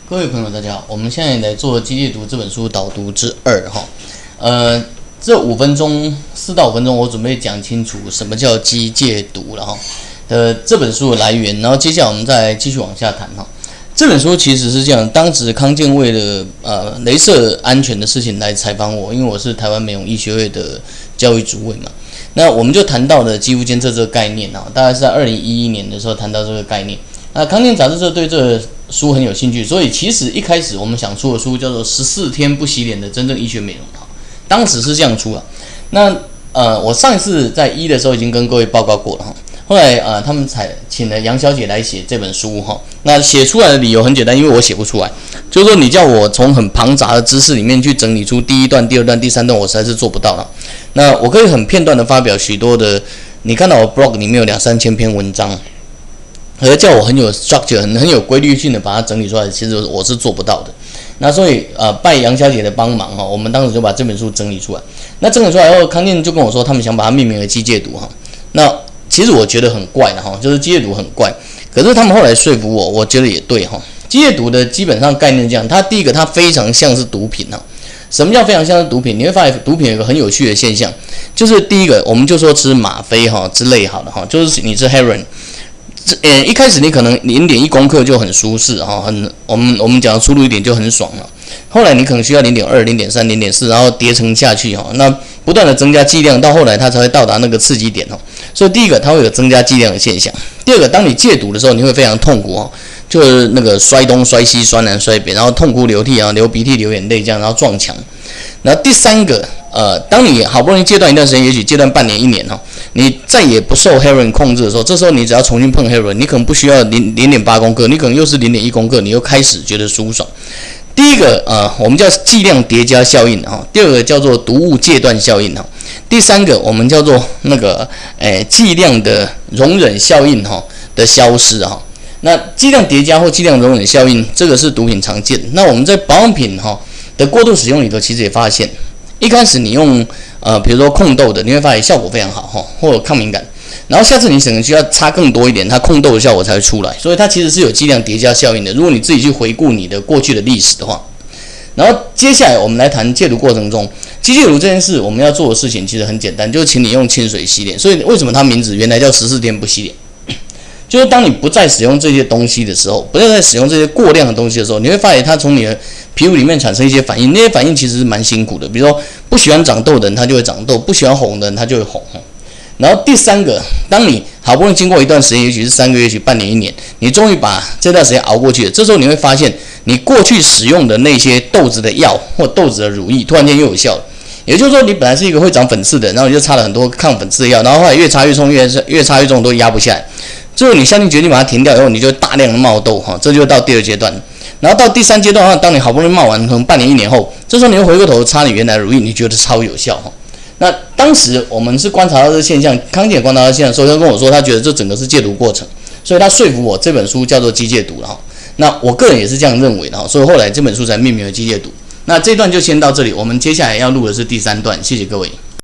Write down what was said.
各位朋友，大家好，我们现在来做《机械读》这本书导读之2哈。这4到5分钟，我准备讲清楚什么叫机械读了哈这本书的来源，然后接下来我们再继续往下谈哈。这本书其实是这样，当时康健为了雷射安全的事情来采访我，因为我是台湾美容医学会的教育主委嘛。那我们就谈到了肌肤监测这个概念啊，大概是在2011年的时候谈到这个概念。那康健杂志社对这个书很有兴趣，所以其实一开始我们想出的书叫做14天不洗脸的真正医学美容，当时是这样出啊。那我上一次在的时候已经跟各位报告过了哈。后来他们才请了杨小姐来写这本书哈。那写出来的理由很简单，因为我写不出来，就是说你叫我从很庞杂的知识里面去整理出第一段、第二段、第三段，我实在是做不到了。那我可以很片段的发表许多的，你看到我 blog 里面有2-3千篇文章。而叫我很有 structure 很有规律性的把它整理出来，其实我是做不到的。那所以拜杨小姐的帮忙哈，我们当时就把这本书整理出来。那整理出来后，康健就跟我说，他们想把它命名为机械读哈。那其实我觉得很怪的哈，就是机械读很怪。可是他们后来说服我，我觉得也对哈。机械读的基本上概念是这样，它第一个它非常像是毒品哈。什么叫非常像是毒品？你会发现毒品有一个很有趣的现象，就是第一个我们就说吃吗啡哈之类好了哈，就是你吃 heroin。一开始你可能0.1公克就很舒适哈，我们讲粗鲁一点就很爽了。后来你可能需要0.2、0.3、0.4，然后叠乘下去哈，那不断的增加剂量，到后来它才会到达那个刺激点哈。所以第一个它会有增加剂量的现象。第二个，当你戒毒的时候，你会非常痛苦哈，就是那个摔东摔西、摔南摔北，然后痛哭流涕啊，流鼻涕、流眼泪这样，然后撞墙。然后第三个，当你好不容易戒断一段时间，也许戒断半年、1年哈，你再也不受 heroin 控制的时候，这时候你只要重新碰 heroin， 你可能不需要0.8公克，你可能又是0.1公克，你又开始觉得舒爽。第一个我们叫剂量叠加效应哈，第二个叫做毒物戒断效应哈，第三个我们叫做那个剂量的容忍效应哈的消失哈。那剂量叠加或剂量容忍效应，这个是毒品常见。那我们在保养品哈的过度使用里头，其实也发现，一开始你用比如说控痘的，你会发现效果非常好哈，或者抗敏感。然后下次你可能需要擦更多一点，它控痘的效果才会出来。所以它其实是有剂量叠加效应的。如果你自己去回顾你的过去的历史的话，然后接下来我们来谈戒毒过程中，机械毒这件事，我们要做的事情其实很简单，就是请你用清水洗脸。所以为什么它名字原来叫14天不洗脸？就是当你不再使用这些东西的时候，不再使用这些过量的东西的时候，你会发现它从你的皮肤里面产生一些反应，那些反应其实是蛮辛苦的。比如说不喜欢长痘的人，他就会长痘；不喜欢红的人，他就会红。然后第三个，当你好不容易经过一段时间，也许是3个月，也许半年、1年，你终于把这段时间熬过去了，这时候你会发现，你过去使用的那些痘子的药或痘子的乳液，突然间又有效了。也就是说，你本来是一个会长粉刺的，然后你就擦了很多抗粉刺的药，然后后来越擦越重，越擦越重，都压不下来。最后你下定决定把它停掉以后，你就大量的冒痘哈，这就到第2阶段。然后到第3阶段的话，当你好不容易冒完，可能半年、1年后，这时候你又回过头擦你原来的乳液，你觉得超有效哈。那当时我们是观察到这个现象，康健也观察到现象，所以他跟我说，他觉得这整个是戒毒过程，所以他说服我这本书叫做机械毒了哈。那我个人也是这样认为的哈，所以后来这本书才命名为机械毒。那这段就先到这里，我们接下来要录的是第3段，谢谢各位。